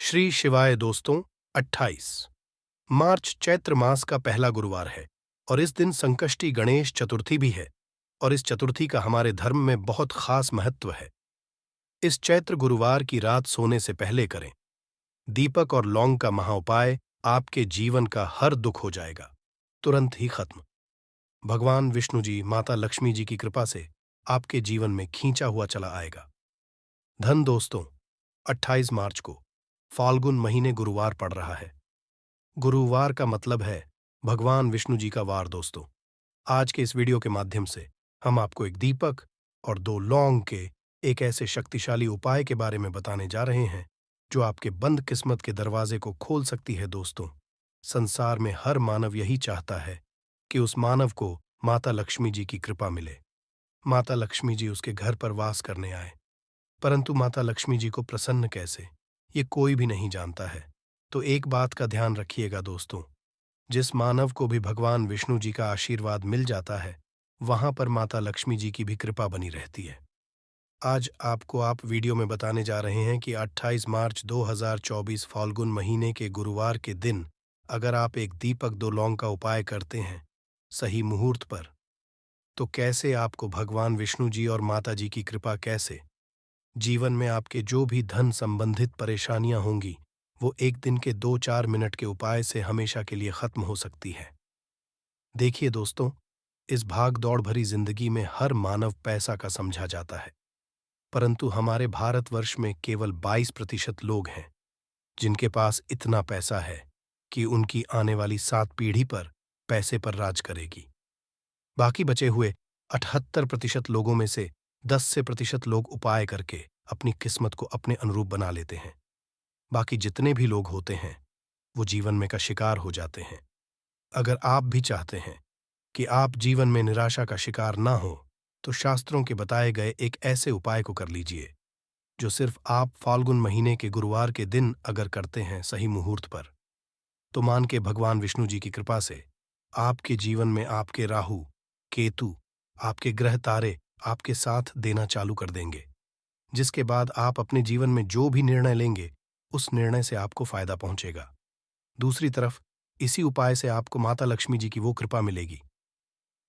श्री शिवाय दोस्तों। 28 मार्च चैत्र मास का पहला गुरुवार है और इस दिन संकष्टी गणेश चतुर्थी भी है और इस चतुर्थी का हमारे धर्म में बहुत खास महत्व है। इस चैत्र गुरुवार की रात सोने से पहले करें। दीपक और लौंग का महाउपाय आपके जीवन का हर दुख हो जाएगा, तुरंत ही खत्म। भगवान विष्णु जी, माता लक्ष्मी जी की कृपा से आपके जीवन में खींचा हुआ चला आएगा। धन दोस्तों, 28 मार्च को फाल्गुन महीने गुरुवार पड़ रहा है। गुरुवार का मतलब है भगवान विष्णु जी का वार। दोस्तों, आज के इस वीडियो के माध्यम से हम आपको एक दीपक और 2 लौंग के एक ऐसे शक्तिशाली उपाय के बारे में बताने जा रहे हैं जो आपके बंद किस्मत के दरवाजे को खोल सकती है। दोस्तों, संसार में हर मानव यही चाहता है कि उस मानव को माता लक्ष्मी जी की कृपा मिले, माता लक्ष्मी जी उसके घर पर वास करने आए। परंतु माता लक्ष्मी जी को प्रसन्न कैसे, ये कोई भी नहीं जानता है। तो एक बात का ध्यान रखिएगा दोस्तों, जिस मानव को भी भगवान विष्णु जी का आशीर्वाद मिल जाता है, वहां पर माता लक्ष्मी जी की भी कृपा बनी रहती है। आज आपको वीडियो में बताने जा रहे हैं कि 28 मार्च 2024 फाल्गुन महीने के गुरुवार के दिन अगर आप एक दीपक 2 लौंग का उपाय करते हैं सही मुहूर्त पर, तो कैसे आपको भगवान विष्णु जी और माता जी की कृपा कैसे जीवन में आपके जो भी धन संबंधित परेशानियां होंगी वो एक दिन के 2-4 मिनट के उपाय से हमेशा के लिए खत्म हो सकती है। देखिए दोस्तों, इस भाग दौड़ भरी जिंदगी में हर मानव पैसा का समझा जाता है, परंतु हमारे भारतवर्ष में केवल 22% लोग हैं जिनके पास इतना पैसा है कि उनकी आने वाली 7 पीढ़ी पर पैसे पर राज करेगी। बाकी बचे हुए 78% लोगों में से 10 से प्रतिशत लोग उपाय करके अपनी किस्मत को अपने अनुरूप बना लेते हैं। बाकी जितने भी लोग होते हैं वो जीवन में का शिकार हो जाते हैं। अगर आप भी चाहते हैं कि आप जीवन में निराशा का शिकार ना हो, तो शास्त्रों के बताए गए एक ऐसे उपाय को कर लीजिए जो सिर्फ आप फाल्गुन महीने के गुरुवार के दिन अगर करते हैं सही मुहूर्त पर, तो मान के भगवान विष्णु जी की कृपा से आपके जीवन में आपके राहु, केतु, आपके ग्रह तारे आपके साथ देना चालू कर देंगे, जिसके बाद आप अपने जीवन में जो भी निर्णय लेंगे उस निर्णय से आपको फायदा पहुंचेगा। दूसरी तरफ इसी उपाय से आपको माता लक्ष्मी जी की वो कृपा मिलेगी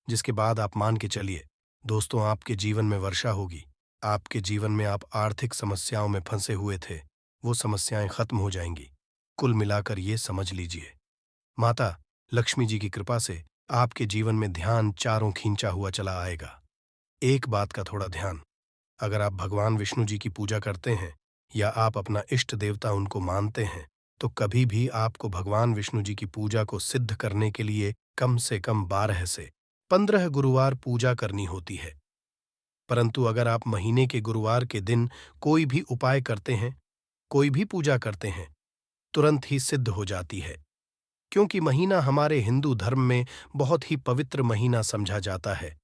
जिसके बाद आप मान के चलिए दोस्तों, आपके जीवन में वर्षा होगी। आपके जीवन में आप आर्थिक समस्याओं में फंसे हुए थे, वो समस्याएं खत्म हो जाएंगी। कुल मिलाकर ये समझ लीजिए, माता लक्ष्मी जी की कृपा से आपके जीवन में ध्यान चारों खींचा हुआ चला आएगा। एक बात का थोड़ा ध्यान, अगर आप भगवान विष्णु जी की पूजा करते हैं या आप अपना इष्ट देवता उनको मानते हैं, तो कभी भी आपको भगवान विष्णु जी की पूजा को सिद्ध करने के लिए कम से कम 12 से 15 गुरुवार पूजा करनी होती है। परंतु अगर आप महीने के गुरुवार के दिन कोई भी उपाय करते हैं, कोई भी पूजा करते हैं, तुरंत ही सिद्ध हो जाती है, क्योंकि महीना हमारे हिंदू धर्म में बहुत ही पवित्र महीना समझा जाता है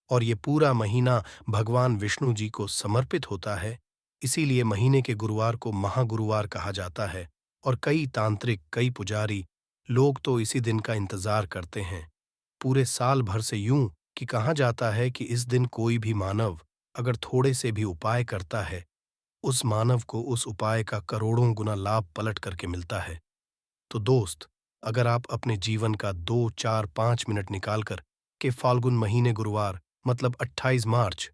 और ये पूरा महीना भगवान विष्णु जी को समर्पित होता है। इसीलिए महीने के गुरुवार को महागुरुवार कहा जाता है और कई तांत्रिक, कई पुजारी लोग तो इसी दिन का इंतजार करते हैं पूरे साल भर से। यूं कि कहा जाता है कि इस दिन कोई भी मानव अगर थोड़े से भी उपाय करता है, उस मानव को उस उपाय का करोड़ों गुना लाभ पलट करके मिलता है। तो दोस्त, अगर आप अपने जीवन का 2-4-5 मिनट निकालकर के फाल्गुन महीने गुरुवार मतलब 28 मार्च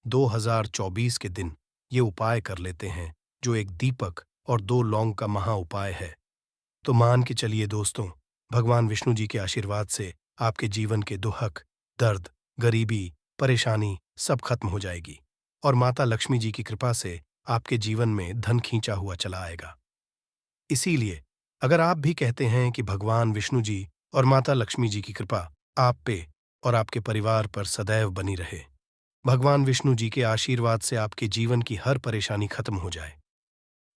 2024 के दिन ये उपाय कर लेते हैं जो एक दीपक और 2 लौंग का महा उपाय है, तो मान के चलिए दोस्तों, भगवान विष्णु जी के आशीर्वाद से आपके जीवन के दुख, दर्द, गरीबी, परेशानी सब खत्म हो जाएगी और माता लक्ष्मी जी की कृपा से आपके जीवन में धन खींचा हुआ चला आएगा। इसीलिए अगर आप भी कहते हैं कि भगवान विष्णु जी और माता लक्ष्मी जी की कृपा आप पे और आपके परिवार पर सदैव बनी रहे, भगवान विष्णु जी के आशीर्वाद से आपके जीवन की हर परेशानी खत्म हो जाए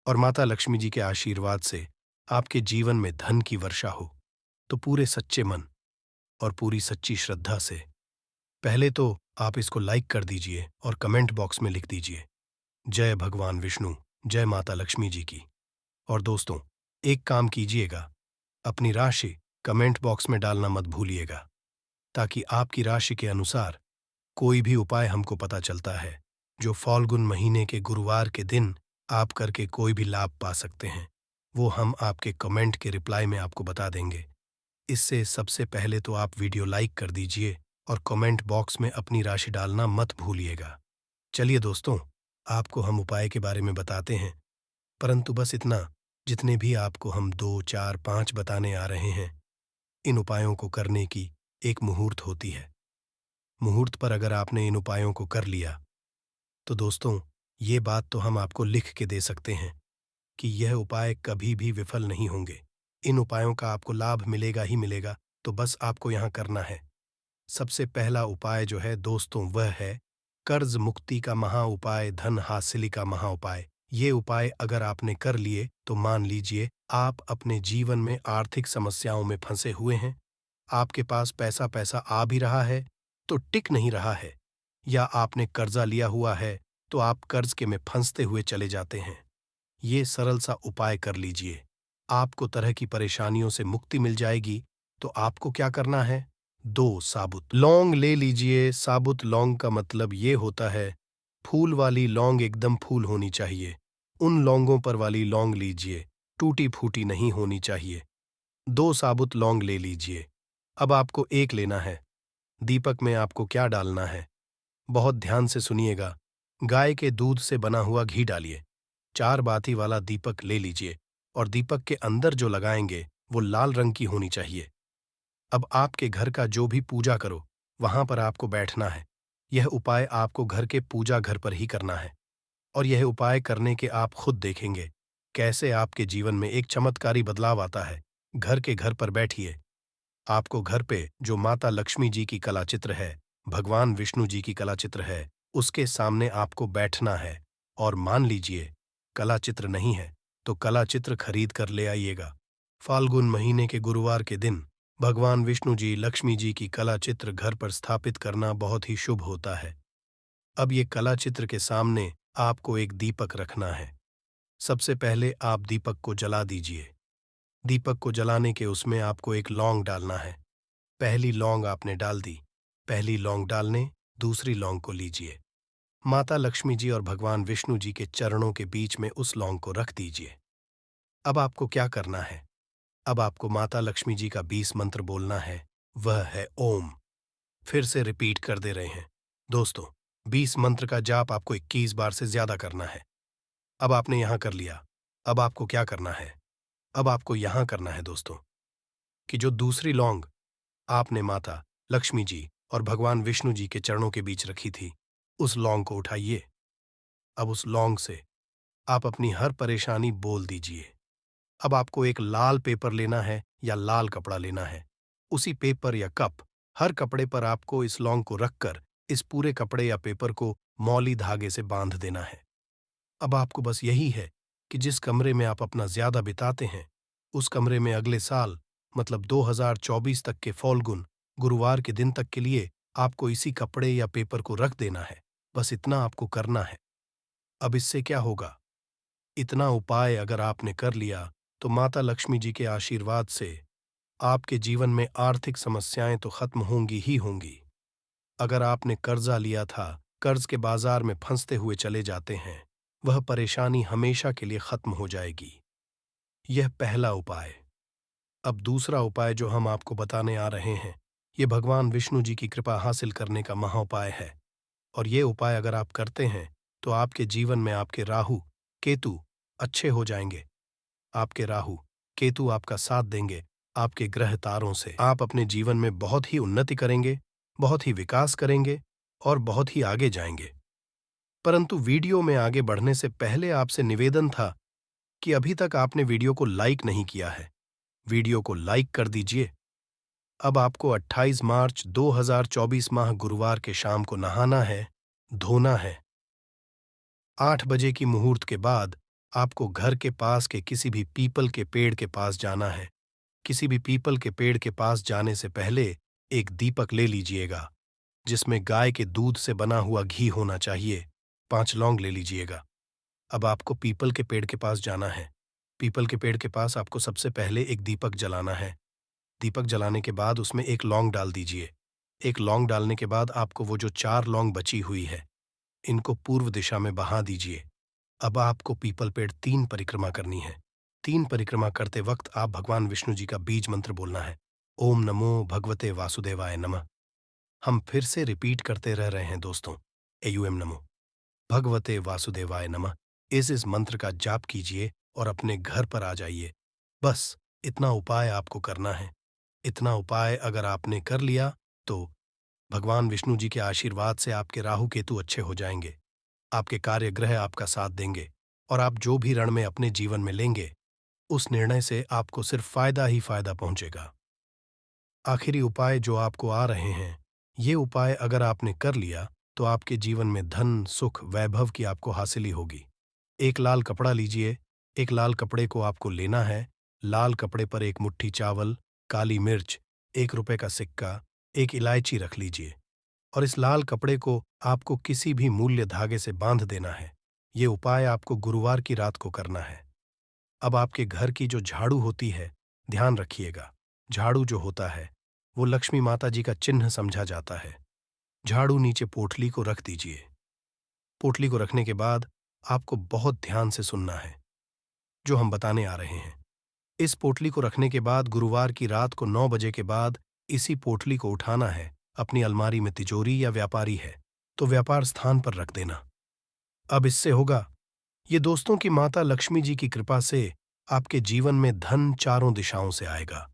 और माता लक्ष्मी जी के आशीर्वाद से आपके जीवन में धन की वर्षा हो, तो पूरे सच्चे मन और पूरी सच्ची श्रद्धा से पहले तो आप इसको लाइक कर दीजिए और कमेंट बॉक्स में लिख दीजिए जय भगवान विष्णु, जय माता लक्ष्मी जी की। और दोस्तों, एक काम कीजिएगा, अपनी राशि कमेंट बॉक्स में डालना मत भूलिएगा, ताकि आपकी राशि के अनुसार कोई भी उपाय हमको पता चलता है जो फाल्गुन महीने के गुरुवार के दिन आप करके कोई भी लाभ पा सकते हैं, वो हम आपके कमेंट के रिप्लाई में आपको बता देंगे। इससे सबसे पहले तो आप वीडियो लाइक कर दीजिए और कमेंट बॉक्स में अपनी राशि डालना मत भूलिएगा। चलिए दोस्तों, आपको हम उपाय के बारे में बताते हैं, परंतु बस इतना, जितने भी आपको हम 2, 4, 5 बताने आ रहे हैं, इन उपायों को करने की एक मुहूर्त होती है। मुहूर्त पर अगर आपने इन उपायों को कर लिया, तो दोस्तों, ये बात तो हम आपको लिख के दे सकते हैं कि यह उपाय कभी भी विफल नहीं होंगे। इन उपायों का आपको लाभ मिलेगा ही मिलेगा, तो बस आपको यहाँ करना है। सबसे पहला उपाय जो है दोस्तों, वह है कर्ज मुक्ति का महा उपाय, धन हासिली का महा उपाय। ये उपाय अगर आपने कर लिए तो मान लीजिए आप अपने जीवन में आर्थिक समस्याओं में फंसे हुए हैं। आपके पास पैसा पैसा आ भी रहा है तो टिक नहीं रहा है, या आपने कर्जा लिया हुआ है तो आप कर्ज के में फंसते हुए चले जाते हैं। ये सरल सा उपाय कर लीजिए, आपको तरह की परेशानियों से मुक्ति मिल जाएगी। तो आपको क्या करना है, 2 साबुत लौंग ले लीजिए। साबुत लौंग का मतलब ये होता है, फूल वाली लौंग एकदम फूल होनी चाहिए। उन लौंगों पर वाली लौंग लीजिए, टूटी फूटी नहीं होनी चाहिए। 2 साबुत लौंग ले लीजिए। अब आपको एक लेना है। दीपक में आपको क्या डालना है, बहुत ध्यान से सुनिएगा। गाय के दूध से बना हुआ घी डालिए। 4 बाती वाला दीपक ले लीजिए और दीपक के अंदर जो लगाएंगे वो लाल रंग की होनी चाहिए। अब आपके घर का जो भी पूजा करो, वहां पर आपको बैठना है। यह उपाय आपको घर के पूजा घर पर ही करना है, और यह उपाय करने के आप खुद देखेंगे कैसे आपके जीवन में एक चमत्कारी बदलाव आता है। घर के घर पर बैठिए। आपको घर पे जो माता लक्ष्मी जी की कला चित्र है, भगवान विष्णु जी की कला चित्र है, उसके सामने आपको बैठना है। और मान लीजिए कला चित्र नहीं है तो कला चित्र खरीद कर ले आइएगा। फाल्गुन महीने के गुरुवार के दिन भगवान विष्णु जी, लक्ष्मी जी की कला चित्र घर पर स्थापित करना बहुत ही शुभ होता है। अब ये कला चित्र के सामने आपको एक दीपक रखना है। सबसे पहले आप दीपक को जला दीजिए। दीपक को जलाने के उसमें आपको एक लौंग डालना है। पहली लौंग आपने डाल दी। पहली लौंग डालने दूसरी लौंग को लीजिए। माता लक्ष्मी जी और भगवान विष्णु जी के चरणों के बीच में उस लौंग को रख दीजिए। अब आपको क्या करना है, अब आपको माता लक्ष्मी जी का 20 मंत्र बोलना है, वह है ओम। फिर से रिपीट कर दे रहे हैं दोस्तों, 20 मंत्र का जाप आपको 21 बार से ज्यादा करना है। अब आपने यहां कर लिया। अब आपको क्या करना है, अब आपको यहां करना है दोस्तों, कि जो दूसरी लौंग आपने माता लक्ष्मी जी और भगवान विष्णु जी के चरणों के बीच रखी थी, उस लौंग को उठाइए। अब उस लौंग से आप अपनी हर परेशानी बोल दीजिए। अब आपको एक लाल पेपर लेना है या लाल कपड़ा लेना है। उसी पेपर या कप, हर कपड़े पर आपको इस लौंग को रखकर इस पूरे कपड़े या पेपर को मौली धागे से बांध देना है। अब आपको बस यही है कि जिस कमरे में आप अपना ज्यादा बिताते हैं, उस कमरे में अगले साल मतलब 2024 तक के फाल्गुन गुरुवार के दिन तक के लिए आपको इसी कपड़े या पेपर को रख देना है। बस इतना आपको करना है। अब इससे क्या होगा, इतना उपाय अगर आपने कर लिया तो माता लक्ष्मी जी के आशीर्वाद से आपके जीवन में आर्थिक समस्याएं तो खत्म होंगी ही होंगी। अगर आपने कर्जा लिया था, कर्ज के बाजार में फंसते हुए चले जाते हैं, वह परेशानी हमेशा के लिए खत्म हो जाएगी। यह पहला उपाय। अब दूसरा उपाय जो हम आपको बताने आ रहे हैं, ये भगवान विष्णु जी की कृपा हासिल करने का महाउपाय है। और ये उपाय अगर आप करते हैं तो आपके जीवन में आपके राहु केतु अच्छे हो जाएंगे। आपके राहु केतु आपका साथ देंगे। आपके ग्रह तारों से आप अपने जीवन में बहुत ही उन्नति करेंगे, बहुत ही विकास करेंगे और बहुत ही आगे जाएंगे। परंतु वीडियो में आगे बढ़ने से पहले आपसे निवेदन था कि अभी तक आपने वीडियो को लाइक नहीं किया है, वीडियो को लाइक कर दीजिए। अब आपको 28 मार्च 2024 माह गुरुवार के शाम को नहाना है, धोना है। 8 बजे की मुहूर्त के बाद आपको घर के पास के किसी भी पीपल के पेड़ के पास जाना है। किसी भी पीपल के पेड़ के पास जाने से पहले एक दीपक ले लीजिएगा, जिसमें गाय के दूध से बना हुआ घी होना चाहिए। 5 लौंग ले लीजिएगा। अब आपको पीपल के पेड़ के पास जाना है। पीपल के पेड़ के पास आपको सबसे पहले एक दीपक जलाना है। दीपक जलाने के बाद उसमें एक लौंग डाल दीजिए। एक लौंग डालने के बाद आपको वो जो 4 लौंग बची हुई है, इनको पूर्व दिशा में बहा दीजिए। अब आपको पीपल पेड़ 3 परिक्रमा करनी है। 3 परिक्रमा करते वक्त आप भगवान विष्णु जी का बीज मंत्र बोलना है। ओम नमो भगवते वासुदेवाय नमः। हम फिर से रिपीट करते रह रहे हैं दोस्तों। एयूएम नमो भगवते वासुदेवाय नमः। इस मंत्र का जाप कीजिए और अपने घर पर आ जाइए। बस इतना उपाय आपको करना है। इतना उपाय अगर आपने कर लिया तो भगवान विष्णु जी के आशीर्वाद से आपके राहु केतु अच्छे हो जाएंगे। आपके कार्य ग्रह आपका साथ देंगे और आप जो भी रण में अपने जीवन में लेंगे, उस निर्णय से आपको सिर्फ फायदा ही फायदा पहुंचेगा। आखिरी उपाय जो आपको आ रहे हैं, ये उपाय अगर आपने कर लिया तो आपके जीवन में धन, सुख, वैभव की आपको हासिली होगी। एक लाल कपड़ा लीजिए। एक लाल कपड़े को आपको लेना है। लाल कपड़े पर एक मुट्ठी चावल, काली मिर्च, 1 रुपए का सिक्का, एक इलायची रख लीजिए और इस लाल कपड़े को आपको किसी भी मूल्य धागे से बांध देना है। ये उपाय आपको गुरुवार की रात को करना है। अब आपके घर की जो झाड़ू होती है, ध्यान रखिएगा, झाड़ू जो होता है वो लक्ष्मी माता जी का चिन्ह समझा जाता है। झाड़ू नीचे पोटली को रख दीजिए। पोटली को रखने के बाद आपको बहुत ध्यान से सुनना है जो हम बताने आ रहे हैं। इस पोटली को रखने के बाद गुरुवार की रात को 9 बजे के बाद इसी पोटली को उठाना है। अपनी अलमारी में तिजोरी या व्यापारी है तो व्यापार स्थान पर रख देना। अब इससे होगा ये दोस्तों की माता लक्ष्मी जी की कृपा से आपके जीवन में धन चारों दिशाओं से आएगा।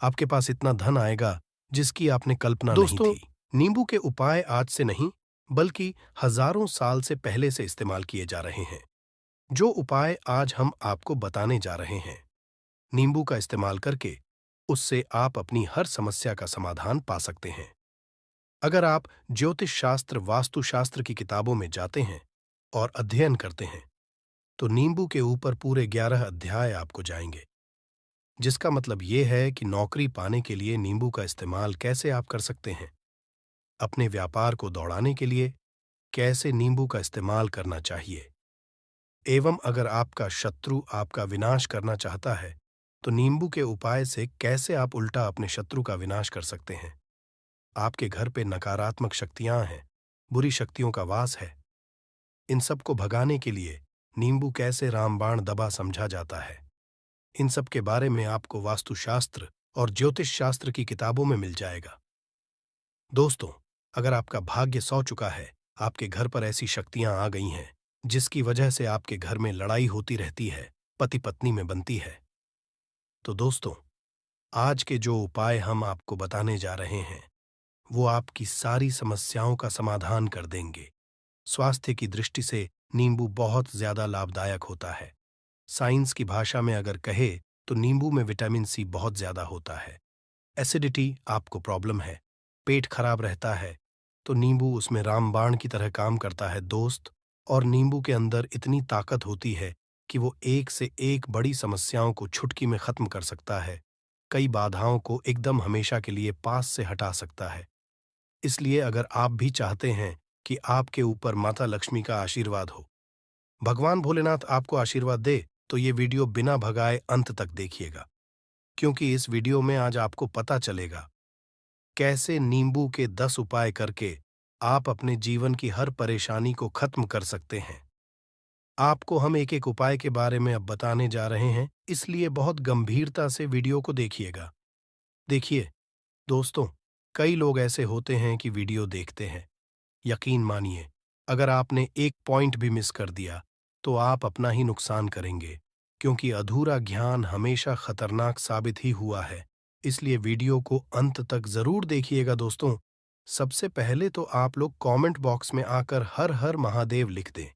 आपके पास इतना धन आएगा जिसकी आपने कल्पना नहीं थी। नींबू के उपाय आज से नहीं बल्कि हजारों साल से पहले से इस्तेमाल किए जा रहे हैं। जो उपाय आज हम आपको बताने जा रहे हैं, नींबू का इस्तेमाल करके उससे आप अपनी हर समस्या का समाधान पा सकते हैं। अगर आप ज्योतिष शास्त्र, वास्तुशास्त्र की किताबों में जाते हैं और अध्ययन करते हैं तो नींबू के ऊपर पूरे 11 अध्याय आपको जाएंगे, जिसका मतलब ये है कि नौकरी पाने के लिए नींबू का इस्तेमाल कैसे आप कर सकते हैं, अपने व्यापार को दौड़ाने के लिए कैसे नींबू का इस्तेमाल करना चाहिए, एवं अगर आपका शत्रु आपका विनाश करना चाहता है तो नींबू के उपाय से कैसे आप उल्टा अपने शत्रु का विनाश कर सकते हैं। आपके घर पे नकारात्मक शक्तियां हैं, बुरी शक्तियों का वास है, इन सब को भगाने के लिए नींबू कैसे रामबाण दबा समझा जाता है, इन सब के बारे में आपको वास्तुशास्त्र और ज्योतिष शास्त्र की किताबों में मिल जाएगा। दोस्तों, अगर आपका भाग्य सौ चुका है, आपके घर पर ऐसी शक्तियां आ गई हैं जिसकी वजह से आपके घर में लड़ाई होती रहती है, पति पत्नी में बनती है, तो दोस्तों आज के जो उपाय हम आपको बताने जा रहे हैं वो आपकी सारी समस्याओं का समाधान कर देंगे। स्वास्थ्य की दृष्टि से नींबू बहुत ज्यादा लाभदायक होता है। साइंस की भाषा में अगर कहे तो नींबू में विटामिन सी बहुत ज्यादा होता है। एसिडिटी आपको प्रॉब्लम है, पेट खराब रहता है तो नींबू उसमें रामबाण की तरह काम करता है दोस्त। और नींबू के अंदर इतनी ताकत होती है कि वो एक से एक बड़ी समस्याओं को चुटकी में खत्म कर सकता है, कई बाधाओं को एकदम हमेशा के लिए पास से हटा सकता है। इसलिए अगर आप भी चाहते हैं कि आपके ऊपर माता लक्ष्मी का आशीर्वाद हो, भगवान भोलेनाथ आपको आशीर्वाद दे, तो ये वीडियो बिना भगाए अंत तक देखिएगा, क्योंकि इस वीडियो में आज आपको पता चलेगा कैसे नींबू के 10 उपाय करके आप अपने जीवन की हर परेशानी को खत्म कर सकते हैं। आपको हम एक एक उपाय के बारे में अब बताने जा रहे हैं, इसलिए बहुत गंभीरता से वीडियो को देखिएगा। देखिए दोस्तों, कई लोग ऐसे होते हैं कि वीडियो देखते हैं, यकीन मानिए अगर आपने एक पॉइंट भी मिस कर दिया तो आप अपना ही नुकसान करेंगे, क्योंकि अधूरा ज्ञान हमेशा खतरनाक साबित ही हुआ है। इसलिए वीडियो को अंत तक जरूर देखिएगा दोस्तों। सबसे पहले तो आप लोग कमेंट बॉक्स में आकर हर हर महादेव लिख दें,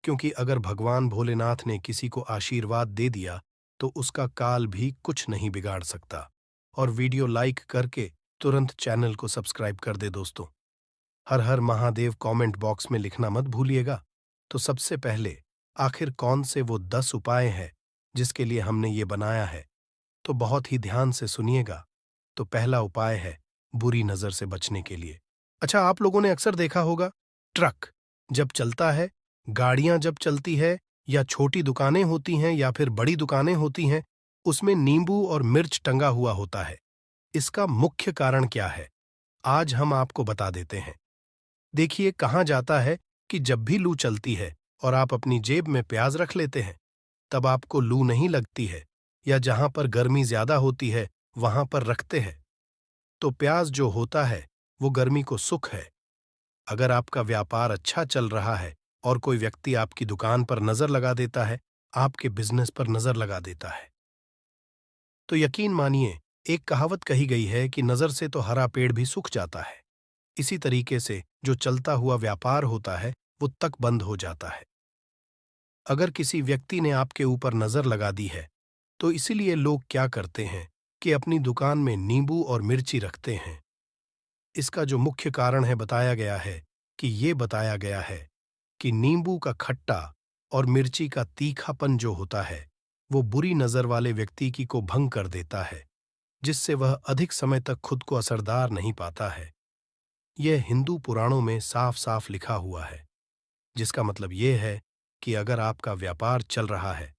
क्योंकि अगर भगवान भोलेनाथ ने किसी को आशीर्वाद दे दिया तो उसका काल भी कुछ नहीं बिगाड़ सकता। और वीडियो लाइक करके तुरंत चैनल को सब्सक्राइब कर दे दोस्तों। हर हर महादेव कमेंट बॉक्स में लिखना मत भूलिएगा। तो सबसे पहले आखिर कौन से वो 10 उपाय हैं जिसके लिए हमने ये बनाया है, तो बहुत ही ध्यान से सुनिएगा। तो पहला उपाय है बुरी नजर से बचने के लिए। अच्छा, आप लोगों ने अक्सर देखा होगा, ट्रक जब चलता है, गाड़ियां जब चलती है, या छोटी दुकानें होती हैं या फिर बड़ी दुकानें होती हैं, उसमें नींबू और मिर्च टंगा हुआ होता है। इसका मुख्य कारण क्या है, आज हम आपको बता देते हैं। देखिए कहाँ जाता है कि जब भी लू चलती है और आप अपनी जेब में प्याज रख लेते हैं, तब आपको लू नहीं लगती है, या जहां पर गर्मी ज्यादा होती है वहां पर रखते हैं। तो प्याज जो होता है वो गर्मी को सुख है। अगर आपका व्यापार अच्छा चल रहा है और कोई व्यक्ति आपकी दुकान पर नजर लगा देता है, आपके बिजनेस पर नजर लगा देता है, तो यकीन मानिए, एक कहावत कही गई है कि नजर से तो हरा पेड़ भी सूख जाता है। इसी तरीके से जो चलता हुआ व्यापार होता है वो तक बंद हो जाता है। अगर किसी व्यक्ति ने आपके ऊपर नजर लगा दी है, तो इसीलिए लोग क्या करते हैं कि अपनी दुकान में नींबू और मिर्ची रखते हैं। इसका जो मुख्य कारण है बताया गया है कि ये बताया गया है कि नींबू का खट्टा और मिर्ची का तीखापन जो होता है वो बुरी नजर वाले व्यक्ति की को भंग कर देता है, जिससे वह अधिक समय तक खुद को असरदार नहीं पाता है। यह हिंदू पुराणों में साफ साफ लिखा हुआ है, जिसका मतलब यह है कि अगर आपका व्यापार चल रहा है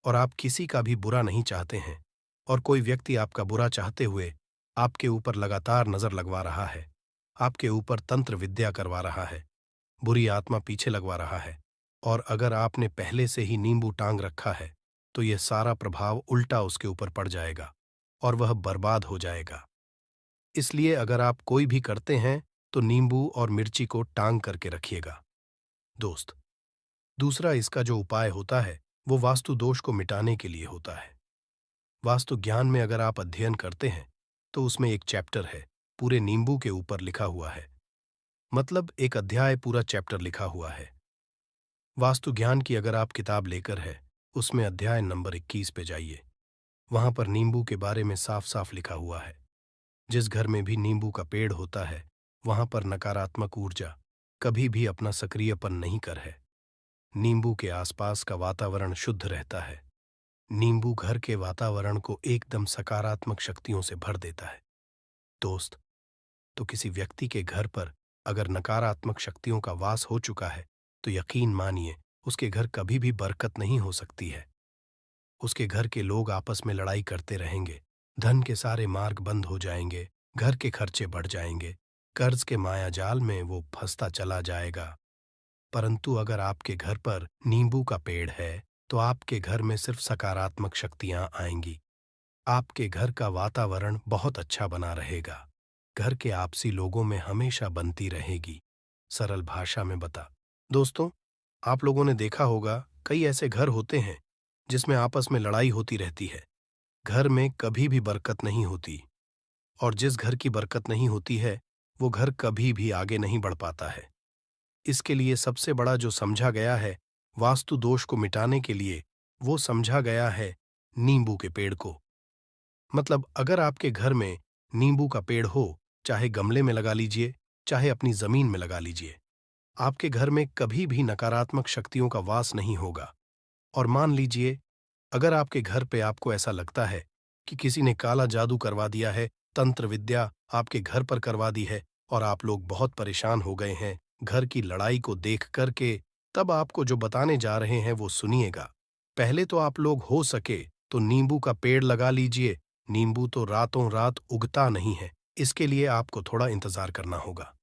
और आप किसी का भी बुरा नहीं चाहते हैं और कोई व्यक्ति आपका बुरा चाहते हुए आपके ऊपर लगातार नजर लगवा रहा है, आपके ऊपर तंत्र विद्या करवा रहा है, बुरी आत्मा पीछे लगवा रहा है, और अगर आपने पहले से ही नींबू टांग रखा है, तो यह सारा प्रभाव उल्टा उसके ऊपर पड़ जाएगा और वह बर्बाद हो जाएगा। इसलिए अगर आप कोई भी करते हैं तो नींबू और मिर्ची को टांग करके रखिएगा। दोस्त, दूसरा इसका जो उपाय होता है वो वास्तु दोष को मिटाने के लिए होता है। वास्तु ज्ञान में अगर आप अध्ययन करते हैं तो उसमें एक चैप्टर है, पूरे नींबू के ऊपर लिखा हुआ है। मतलब एक अध्याय पूरा चैप्टर लिखा हुआ है। वास्तु ज्ञान की अगर आप किताब लेकर है, उसमें अध्याय नंबर 21 पे जाइए। वहां पर नींबू के बारे में साफ साफ लिखा हुआ है। जिस घर में भी नींबू का पेड़ होता है वहां पर नकारात्मक ऊर्जा कभी भी अपना सक्रियपन नहीं कर है। नींबू के आसपास का वातावरण शुद्ध रहता है। नींबू घर के वातावरण को एकदम सकारात्मक शक्तियों से भर देता है। दोस्त, तो किसी व्यक्ति के घर पर अगर नकारात्मक शक्तियों का वास हो चुका है तो यकीन मानिए उसके घर कभी भी बरकत नहीं हो सकती है। उसके घर के लोग आपस में लड़ाई करते रहेंगे, धन के सारे मार्ग बंद हो जाएंगे, घर के खर्चे बढ़ जाएंगे, कर्ज के माया जाल में वो फंसता चला जाएगा। परंतु अगर आपके घर पर नींबू का पेड़ है तो आपके घर में सिर्फ सकारात्मक शक्तियां आएंगी। आपके घर का वातावरण बहुत अच्छा बना रहेगा। घर के आपसी लोगों में हमेशा बनती रहेगी। सरल भाषा में बता। दोस्तों, आप लोगों ने देखा होगा कई ऐसे घर होते हैं जिसमें आपस में लड़ाई होती रहती है। घर में कभी भी बरकत नहीं होती, और जिस घर की बरकत नहीं होती है वो घर कभी भी आगे नहीं बढ़ पाता है। इसके लिए सबसे बड़ा जो समझा गया है वास्तु दोष को मिटाने के लिए, वो समझा गया है नींबू के पेड़ को। मतलब अगर आपके घर में नींबू का पेड़ हो, चाहे गमले में लगा लीजिए, चाहे अपनी जमीन में लगा लीजिए, आपके घर में कभी भी नकारात्मक शक्तियों का वास नहीं होगा। और मान लीजिए अगर आपके घर पे आपको ऐसा लगता है कि किसी ने काला जादू करवा दिया है, तंत्र विद्या आपके घर पर करवा दी है और आप लोग बहुत परेशान हो गए हैं घर की लड़ाई को देख करके, तब आपको जो बताने जा रहे हैं वो सुनिएगा। पहले तो आप लोग हो सके तो नींबू का पेड़ लगा लीजिए। नींबू तो रातों रात उगता नहीं है, इसके लिए आपको थोड़ा इंतजार करना होगा।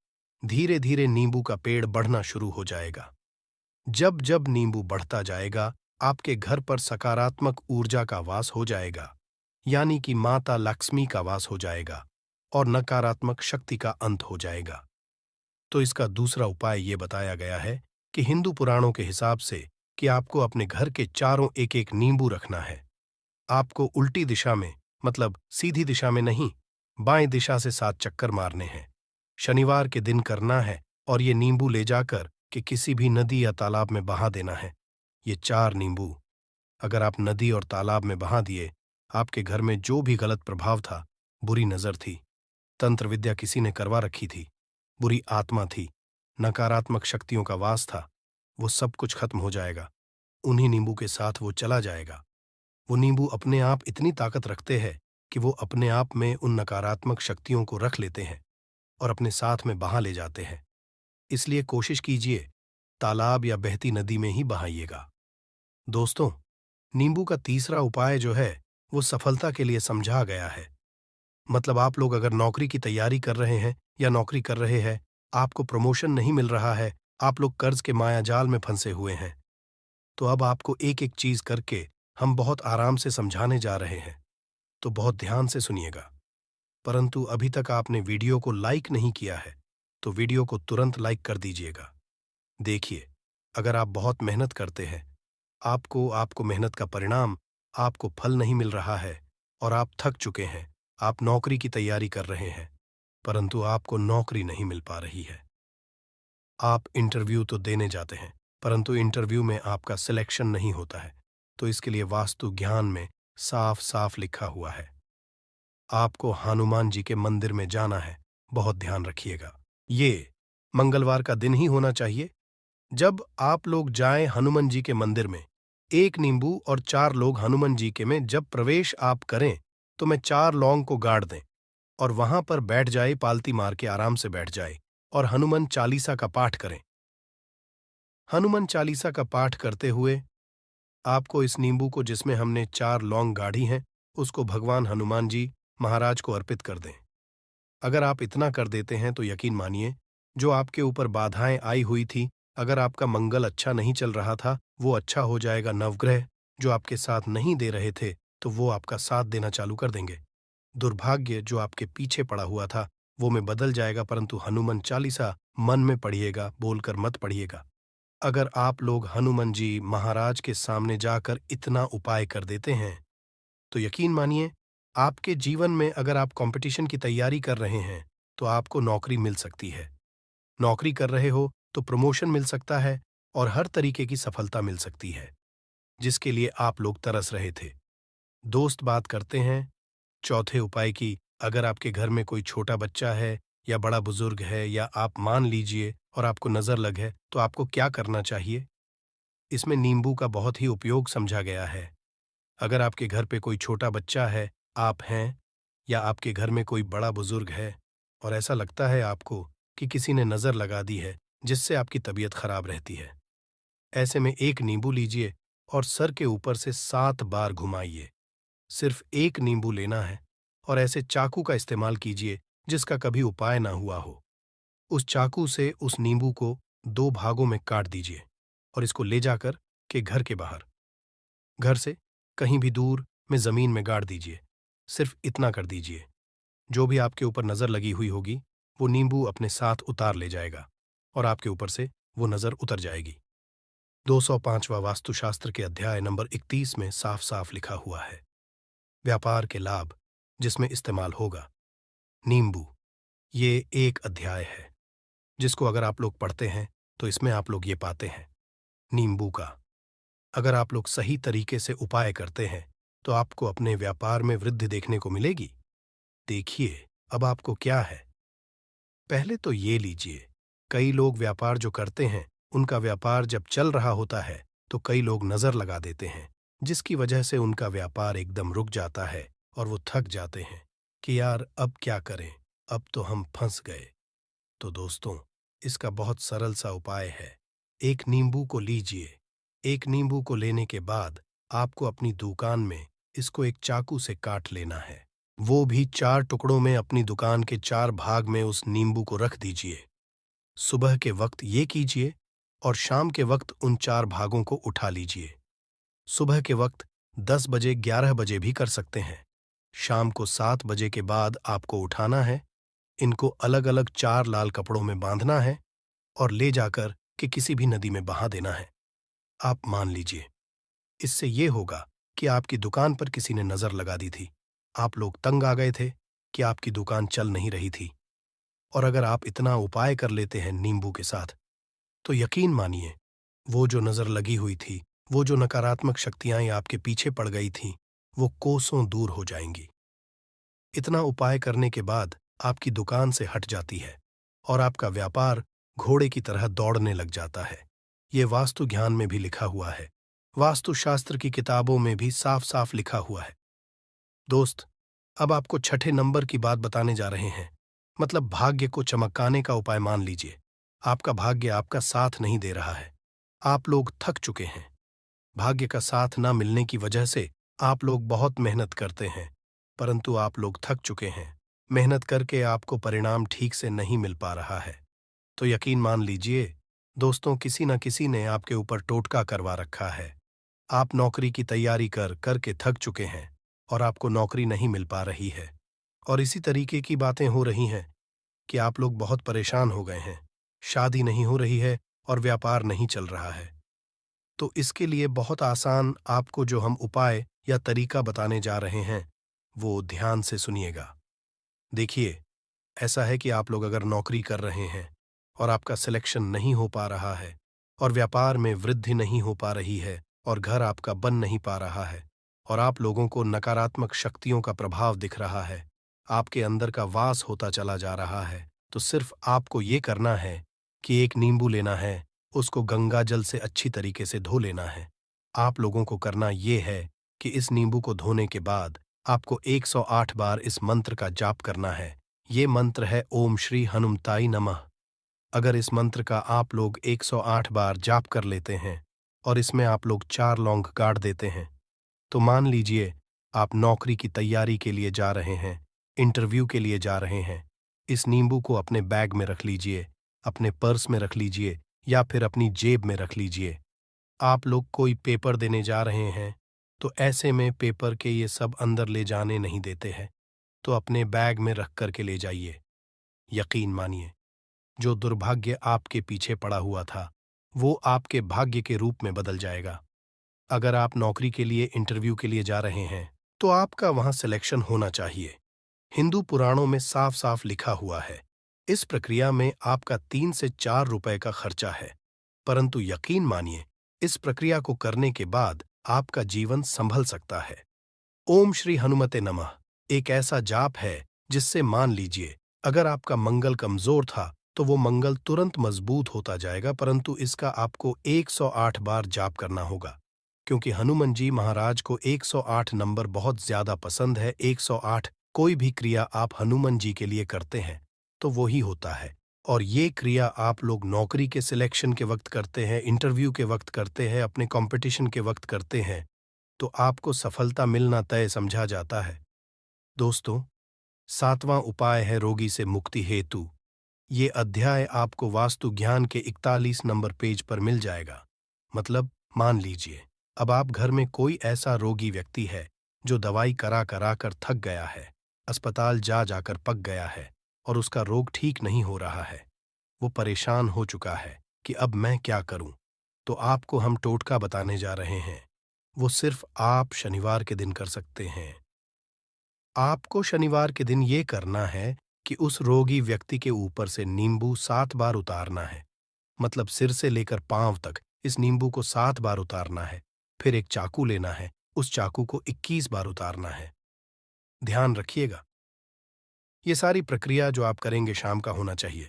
धीरे धीरे नींबू का पेड़ बढ़ना शुरू हो जाएगा। जब जब नींबू बढ़ता जाएगा आपके घर पर सकारात्मक ऊर्जा का वास हो जाएगा, यानी कि माता लक्ष्मी का वास हो जाएगा और नकारात्मक शक्ति का अंत हो जाएगा। तो इसका दूसरा उपाय ये बताया गया है कि हिंदू पुराणों के हिसाब से कि आपको अपने घर के चारों एक एक नींबू रखना है। आपको उल्टी दिशा में, मतलब सीधी दिशा में नहीं, बाएं दिशा से 7 चक्कर मारने हैं। शनिवार के दिन करना है और ये नींबू ले जाकर कि किसी भी नदी या तालाब में बहा देना है। ये 4 नींबू अगर आप नदी और तालाब में बहा दिए, आपके घर में जो भी गलत प्रभाव था, बुरी नजर थी, तंत्र विद्या किसी ने करवा रखी थी, बुरी आत्मा थी, नकारात्मक शक्तियों का वास था, वो सब कुछ खत्म हो जाएगा। उन्हीं नींबू के साथ वो चला जाएगा। वो नींबू अपने आप इतनी ताकत रखते हैं कि वो अपने आप में उन नकारात्मक शक्तियों को रख लेते हैं और अपने साथ में बहा ले जाते हैं। इसलिए कोशिश कीजिए तालाब या बहती नदी में ही बहाइएगा। दोस्तों, नींबू का तीसरा उपाय जो है वो सफलता के लिए समझा गया है। मतलब आप लोग अगर नौकरी की तैयारी कर रहे हैं या नौकरी कर रहे हैं, आपको प्रमोशन नहीं मिल रहा है, आप लोग कर्ज के मायाजाल में फंसे हुए हैं, तो अब आपको एक एक चीज करके हम बहुत आराम से समझाने जा रहे हैं, तो बहुत ध्यान से सुनिएगा। परंतु अभी तक आपने वीडियो को लाइक नहीं किया है, तो वीडियो को तुरंत लाइक कर दीजिएगा। देखिए, अगर आप बहुत मेहनत करते हैं, आपको आपको मेहनत का परिणाम, आपको फल नहीं मिल रहा है और आप थक चुके हैं, आप नौकरी की तैयारी कर रहे हैं, परंतु आपको नौकरी नहीं मिल पा रही है। आप इंटरव्यू तो देने जाते हैं, परंतु इंटरव्यू में आपका सिलेक्शन नहीं होता है, तो इसके लिए वास्तु ज्ञान में साफ साफ लिखा हुआ है, आपको हनुमान जी के मंदिर में जाना है। बहुत ध्यान रखिएगा। ये मंगलवार का दिन ही होना चाहिए। जब आप लोग जाएं हनुमान जी के मंदिर में, एक नींबू और 4 लोग हनुमान जी के में जब प्रवेश आप करें, तो मैं 4 लौंग को गाड़ दें और वहां पर बैठ जाए, पालती मार के आराम से बैठ जाए और हनुमान चालीसा का पाठ करें। हनुमान चालीसा का पाठ करते हुए आपको इस नींबू को, जिसमें हमने 4 लौंग गाढ़ी हैं, उसको भगवान हनुमान जी महाराज को अर्पित कर दें। अगर आप इतना कर देते हैं तो यकीन मानिए, जो आपके ऊपर बाधाएं आई हुई थी, अगर आपका मंगल अच्छा नहीं चल रहा था, वो अच्छा हो जाएगा। नवग्रह जो आपके साथ नहीं दे रहे थे, तो वो आपका साथ देना चालू कर देंगे। दुर्भाग्य जो आपके पीछे पड़ा हुआ था, वो में बदल जाएगा। परंतु हनुमान चालीसा मन में पढ़िएगा, बोलकर मत पढ़िएगा। अगर आप लोग हनुमान जी महाराज के सामने जाकर इतना उपाय कर देते हैं, तो यकीन मानिए, आपके जीवन में अगर आप कंपटीशन की तैयारी कर रहे हैं, तो आपको नौकरी मिल सकती है। नौकरी कर रहे हो तो प्रमोशन मिल सकता है और हर तरीके की सफलता मिल सकती है, जिसके लिए आप लोग तरस रहे थे। दोस्त बात करते हैं चौथे उपाय की। अगर आपके घर में कोई छोटा बच्चा है या बड़ा बुजुर्ग है, या आप मान लीजिए और आपको नजर लग है, तो आपको क्या करना चाहिए? इसमें नींबू का बहुत ही उपयोग समझा गया है। अगर आपके घर पे कोई छोटा बच्चा है, आप हैं, या आपके घर में कोई बड़ा बुजुर्ग है और ऐसा लगता है आपको कि किसी ने नजर लगा दी है, जिससे आपकी तबीयत खराब रहती है, ऐसे में एक नींबू लीजिए और सर के ऊपर से 7 बार घुमाइए। सिर्फ एक नींबू लेना है और ऐसे चाकू का इस्तेमाल कीजिए जिसका कभी उपाय ना हुआ हो। उस चाकू से उस नींबू को 2 भागों में काट दीजिए और इसको ले जाकर के घर के बाहर, घर से कहीं भी दूर में जमीन में गाड़ दीजिए। सिर्फ इतना कर दीजिए, जो भी आपके ऊपर नजर लगी हुई होगी, वो नींबू अपने साथ उतार ले जाएगा और आपके ऊपर से वो नजर उतर जाएगी। 205वां वास्तुशास्त्र के अध्याय नंबर 31 में साफ साफ लिखा हुआ है, व्यापार के लाभ जिसमें इस्तेमाल होगा नींबू। ये एक अध्याय है जिसको अगर आप लोग पढ़ते हैं, तो इसमें आप लोग ये पाते हैं नींबू का अगर आप लोग सही तरीके से उपाय करते हैं, तो आपको अपने व्यापार में वृद्धि देखने को मिलेगी। देखिए, अब आपको क्या है। पहले तो ये लीजिए, कई लोग व्यापार जो करते हैं, उनका व्यापार जब चल रहा होता है, तो कई लोग नजर लगा देते हैं, जिसकी वजह से उनका व्यापार एकदम रुक जाता है और वो थक जाते हैं कि यार अब क्या करें, अब तो हम फंस गए। तो दोस्तों, इसका बहुत सरल सा उपाय है। एक नींबू को लीजिए। एक नींबू को लेने के बाद आपको अपनी दुकान में इसको एक चाकू से काट लेना है। वो भी 4 टुकड़ों में अपनी दुकान के 4 भाग में उस नींबू को रख दीजिए। सुबह के वक्त ये कीजिए और शाम के वक्त उन 4 भागों को उठा लीजिए। सुबह के वक्त 10 बजे 11 बजे भी कर सकते हैं। शाम को 7 बजे के बाद आपको उठाना है। इनको अलग अलग 4 लाल कपड़ों में बांधना है और ले जाकर के किसी भी नदी में बहा देना है। आप मान लीजिए, इससे ये होगा कि आपकी दुकान पर किसी ने नजर लगा दी थी। आप लोग तंग आ गए थे कि आपकी दुकान चल नहीं रही थी, और अगर आप इतना उपाय कर लेते हैं नींबू के साथ, तो यकीन मानिए, वो जो नजर लगी हुई थी, वो जो नकारात्मक शक्तियां आपके पीछे पड़ गई थीं, वो कोसों दूर हो जाएंगी। इतना उपाय करने के बाद आपकी दुकान से हट जाती है और आपका व्यापार घोड़े की तरह दौड़ने लग जाता है। ये वास्तु ज्ञान में भी लिखा हुआ है, वास्तुशास्त्र की किताबों में भी साफ साफ लिखा हुआ है। दोस्त, अब आपको छठे नंबर की बात बताने जा रहे हैं, मतलब भाग्य को चमकाने का उपाय। मान लीजिए, आपका भाग्य आपका साथ नहीं दे रहा है, आप लोग थक चुके हैं। भाग्य का साथ ना मिलने की वजह से आप लोग बहुत मेहनत करते हैं, परंतु आप लोग थक चुके हैं। मेहनत करके आपको परिणाम ठीक से नहीं मिल पा रहा है। तो यकीन मान लीजिए दोस्तों, किसी न किसी ने आपके ऊपर टोटका करवा रखा है। आप नौकरी की तैयारी कर के थक चुके हैं और आपको नौकरी नहीं मिल पा रही है, और इसी तरीके की बातें हो रही हैं कि आप लोग बहुत परेशान हो गए हैं, शादी नहीं हो रही है और व्यापार नहीं चल रहा है। तो इसके लिए बहुत आसान आपको जो हम उपाय या तरीका बताने जा रहे हैं, वो ध्यान से सुनिएगा। देखिए, ऐसा है कि आप लोग अगर नौकरी कर रहे हैं और आपका सिलेक्शन नहीं हो पा रहा है और व्यापार में वृद्धि नहीं हो पा रही है और घर आपका बन नहीं पा रहा है और आप लोगों को नकारात्मक शक्तियों का प्रभाव दिख रहा है, आपके अंदर का वास होता चला जा रहा है, तो सिर्फ आपको ये करना है कि एक नींबू लेना है, उसको गंगा जल से अच्छी तरीके से धो लेना है। आप लोगों को करना ये है कि इस नींबू को धोने के बाद आपको 108 बार इस मंत्र का जाप करना है। ये मंत्र है ओम श्री हनुमताई नमः। अगर इस मंत्र का आप लोग 108 बार जाप कर लेते हैं और इसमें आप लोग 4 लौंग गाड़ देते हैं, तो मान लीजिए आप नौकरी की तैयारी के लिए जा रहे हैं, इंटरव्यू के लिए जा रहे हैं। इस नींबू को अपने बैग में रख लीजिए, अपने पर्स में रख लीजिए या फिर अपनी जेब में रख लीजिए। आप लोग कोई पेपर देने जा रहे हैं, तो ऐसे में पेपर के ये सब अंदर ले जाने नहीं देते हैं, तो अपने बैग में रख कर के ले जाइए। यकीन मानिए, जो दुर्भाग्य आपके पीछे पड़ा हुआ था, वो आपके भाग्य के रूप में बदल जाएगा। अगर आप नौकरी के लिए इंटरव्यू के लिए जा रहे हैं, तो आपका वहां सिलेक्शन होना चाहिए। हिंदू पुराणों में साफ साफ लिखा हुआ है, इस प्रक्रिया में आपका 3 से 4 रुपए का खर्चा है, परंतु यकीन मानिए, इस प्रक्रिया को करने के बाद आपका जीवन संभल सकता है। ओम श्री हनुमते नमः एक ऐसा जाप है जिससे मान लीजिए अगर आपका मंगल कमजोर था तो वो मंगल तुरंत मजबूत होता जाएगा, परंतु इसका आपको 108 बार जाप करना होगा, क्योंकि हनुमान जी महाराज को 108 नंबर बहुत ज्यादा पसंद है। 108 कोई भी क्रिया आप हनुमान जी के लिए करते हैं तो वो ही होता है, और ये क्रिया आप लोग नौकरी के सिलेक्शन के वक्त करते हैं, इंटरव्यू के वक्त करते हैं, अपने कंपटीशन के वक्त करते हैं, तो आपको सफलता मिलना तय समझा जाता है। दोस्तों, 7वां उपाय है रोगी से मुक्ति हेतु। ये अध्याय आपको वास्तु ज्ञान के 41 नंबर पेज पर मिल जाएगा। मतलब मान लीजिए अब आप घर में कोई ऐसा रोगी व्यक्ति है जो दवाई करा करा कर थक गया है, अस्पताल जा जाकर पक गया है और उसका रोग ठीक नहीं हो रहा है। वो परेशान हो चुका है कि अब मैं क्या करूं। तो आपको हम टोटका बताने जा रहे हैं, वो सिर्फ आप शनिवार के दिन कर सकते हैं। आपको शनिवार के दिन ये करना है कि उस रोगी व्यक्ति के ऊपर से नींबू 7 बार उतारना है। मतलब सिर से लेकर पांव तक इस नींबू को 7 बार उतारना है। फिर एक चाकू लेना है, उस चाकू को 21 बार उतारना है। ध्यान रखिएगा, ये सारी प्रक्रिया जो आप करेंगे शाम का होना चाहिए,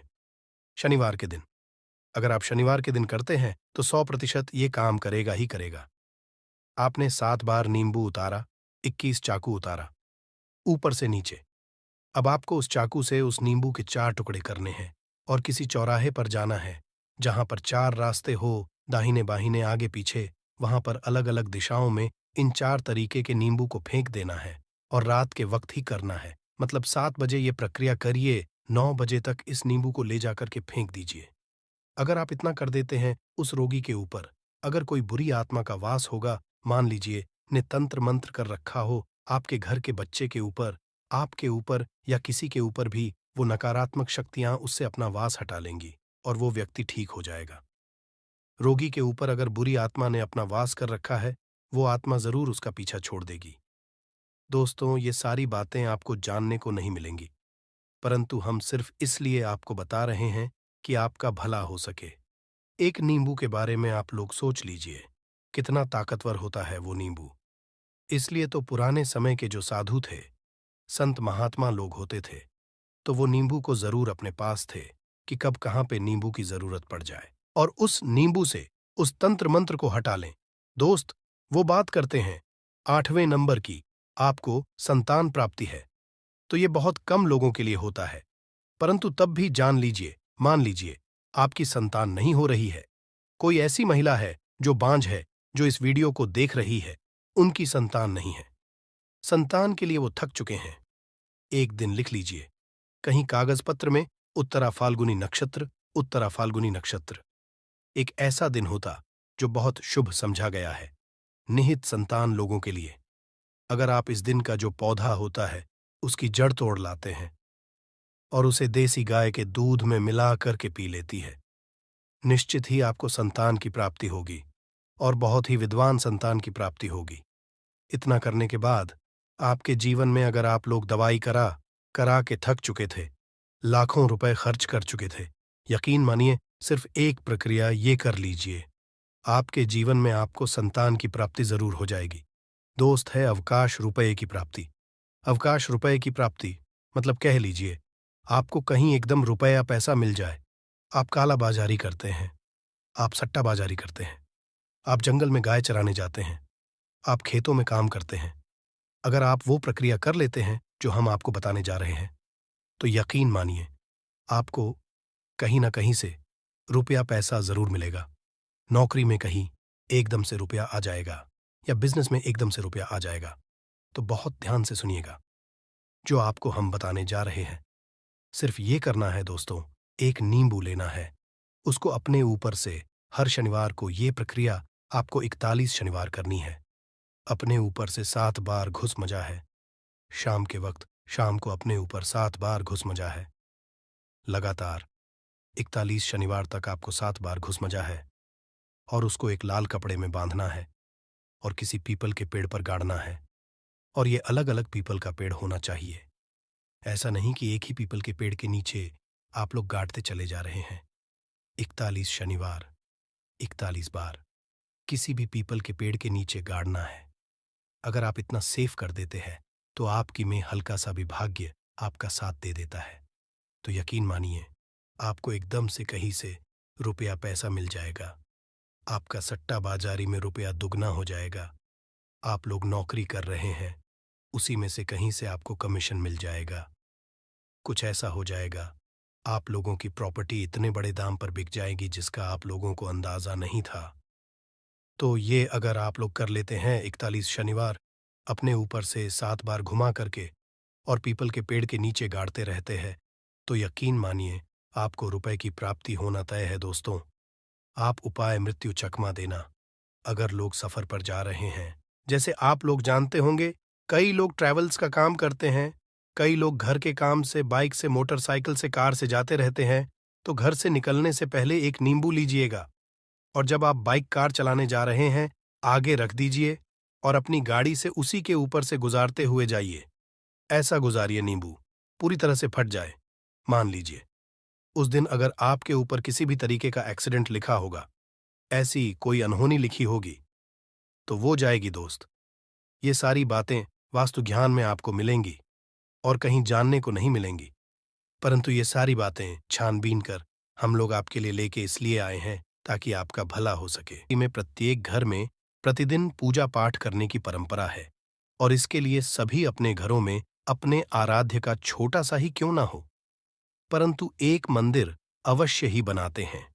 शनिवार के दिन। अगर आप शनिवार के दिन करते हैं तो 100% ये काम करेगा ही करेगा। आपने 7 बार नींबू उतारा, 21 चाकू उतारा, ऊपर से नीचे। अब आपको उस चाकू से उस नींबू के 4 टुकड़े करने हैं और किसी चौराहे पर जाना है जहां पर 4 रास्ते हो, दाहिने बाहिने आगे पीछे, वहां पर अलग अलग दिशाओं में इन 4 तरीके के नींबू को फेंक देना है और रात के वक्त ही करना है। मतलब 7 बजे ये प्रक्रिया करिए, 9 बजे तक इस नींबू को ले जाकर के फेंक दीजिए। अगर आप इतना कर देते हैं उस रोगी के ऊपर, अगर कोई बुरी आत्मा का वास होगा, मान लीजिए ने तंत्र मंत्र कर रखा हो आपके घर के बच्चे के ऊपर, आपके ऊपर या किसी के ऊपर भी, वो नकारात्मक शक्तियां उससे अपना वास हटा लेंगी और वो व्यक्ति ठीक हो जाएगा। रोगी के ऊपर अगर बुरी आत्मा ने अपना वास कर रखा है, वो आत्मा जरूर उसका पीछा छोड़ देगी। दोस्तों, ये सारी बातें आपको जानने को नहीं मिलेंगी, परंतु हम सिर्फ इसलिए आपको बता रहे हैं कि आपका भला हो सके। एक नींबू के बारे में आप लोग सोच लीजिए, कितना ताकतवर होता है वो नींबू। इसलिए तो पुराने समय के जो साधु थे, संत महात्मा लोग होते थे, तो वो नींबू को जरूर अपने पास थे कि कब कहाँ पे नींबू की जरूरत पड़ जाए और उस नींबू से उस तंत्र मंत्र को हटा लें। दोस्त, वो बात करते हैं 8वें नंबर की, आपको संतान प्राप्ति है, तो ये बहुत कम लोगों के लिए होता है, परंतु तब भी जान लीजिए, मान लीजिए आपकी संतान नहीं हो रही है, कोई ऐसी महिला है जो बांझ है, जो इस वीडियो को देख रही है, उनकी संतान नहीं है, संतान के लिए वो थक चुके हैं, एक दिन लिख लीजिए कहीं कागज पत्र में, उत्तरा फाल्गुनी नक्षत्र, उत्तरा फाल्गुनी नक्षत्र। एक ऐसा दिन होता जो बहुत शुभ समझा गया है। निहित संतान लोगों के लिए। अगर आप इस दिन का जो पौधा होता है उसकी जड़ तोड़ लाते हैं और उसे देसी गाय के दूध में मिला करके पी लेती है, निश्चित ही आपको संतान की प्राप्ति होगी और बहुत ही विद्वान संतान की प्राप्ति होगी। इतना करने के बाद आपके जीवन में अगर आप लोग दवाई करा करा के थक चुके थे, लाखों रुपए खर्च कर चुके थे, यकीन मानिए सिर्फ एक प्रक्रिया ये कर लीजिए, आपके जीवन में आपको संतान की प्राप्ति जरूर हो जाएगी। दोस्त है अवकाश रुपये की प्राप्ति। अवकाश रुपये की प्राप्ति मतलब कह लीजिए आपको कहीं एकदम रुपया पैसा मिल जाए। आप काला बाजारी करते हैं, आप सट्टा बाजारी करते हैं, आप जंगल में गाय चराने जाते हैं, आप खेतों में काम करते हैं। अगर आप वो प्रक्रिया कर लेते हैं जो हम आपको बताने जा रहे हैं, तो यकीन मानिए आपको कहीं ना कहीं से रुपया पैसा जरूर मिलेगा। नौकरी में कहीं एकदम से रुपया आ जाएगा या बिजनेस में एकदम से रुपया आ जाएगा। तो बहुत ध्यान से सुनिएगा जो आपको हम बताने जा रहे हैं। सिर्फ ये करना है दोस्तों, एक नींबू लेना है, उसको अपने ऊपर से हर शनिवार को ये प्रक्रिया आपको 41 शनिवार करनी है। अपने ऊपर से 7 बार घुस मजा है। शाम के वक्त शाम को अपने ऊपर 7 बार घुस मजा है। लगातार 41 शनिवार तक आपको 7 बार घुस मजा है और उसको एक लाल कपड़े में बांधना है और किसी पीपल के पेड़ पर गाड़ना है। और ये अलग अलग पीपल का पेड़ होना चाहिए। ऐसा नहीं कि एक ही पीपल के पेड़ के नीचे आप लोग गाड़ते चले जा रहे हैं। 41 शनिवार 41 बार किसी भी पीपल के पेड़ के नीचे गाड़ना है। अगर आप इतना सेफ कर देते हैं तो आपकी में हल्का सा भी भाग्य आपका साथ दे देता है। तो यकीन मानिए आपको एकदम से कहीं से रुपया पैसा मिल जाएगा। आपका सट्टा बाजारी में रुपया दुगना हो जाएगा। आप लोग नौकरी कर रहे हैं, उसी में से कहीं से आपको कमीशन मिल जाएगा। कुछ ऐसा हो जाएगा, आप लोगों की प्रॉपर्टी इतने बड़े दाम पर बिक जाएगी जिसका आप लोगों को अंदाजा नहीं था। तो ये अगर आप लोग कर लेते हैं 41 शनिवार, अपने ऊपर से 7 बार घुमा करके और पीपल के पेड़ के नीचे गाड़ते रहते हैं, तो यकीन मानिए आपको रुपए की प्राप्ति होना तय है दोस्तों। आप उपाय मृत्यु चकमा देना। अगर लोग सफर पर जा रहे हैं, जैसे आप लोग जानते होंगे कई लोग ट्रैवल्स का काम करते हैं, कई लोग घर के काम से बाइक से मोटरसाइकिल से कार से जाते रहते हैं, तो घर से निकलने से पहले एक नींबू लीजिएगा और जब आप बाइक कार चलाने जा रहे हैं आगे रख दीजिए और अपनी गाड़ी से उसी के ऊपर से गुजारते हुए जाइए। ऐसा गुजारिए नींबू पूरी तरह से फट जाए। मान लीजिए उस दिन अगर आपके ऊपर किसी भी तरीके का एक्सीडेंट लिखा होगा, ऐसी कोई अनहोनी लिखी होगी, तो वो जाएगी दोस्त। ये सारी बातें वास्तु ज्ञान में आपको मिलेंगी और कहीं जानने को नहीं मिलेंगी, परंतु ये सारी बातें छानबीन कर हम लोग आपके लिए लेके इसलिए आए हैं ताकि आपका भला हो सके। में प्रत्येक घर में प्रतिदिन पूजा पाठ करने की परंपरा है और इसके लिए सभी अपने घरों में अपने आराध्य का छोटा सा ही क्यों ना हो, परंतु एक मंदिर अवश्य ही बनाते हैं।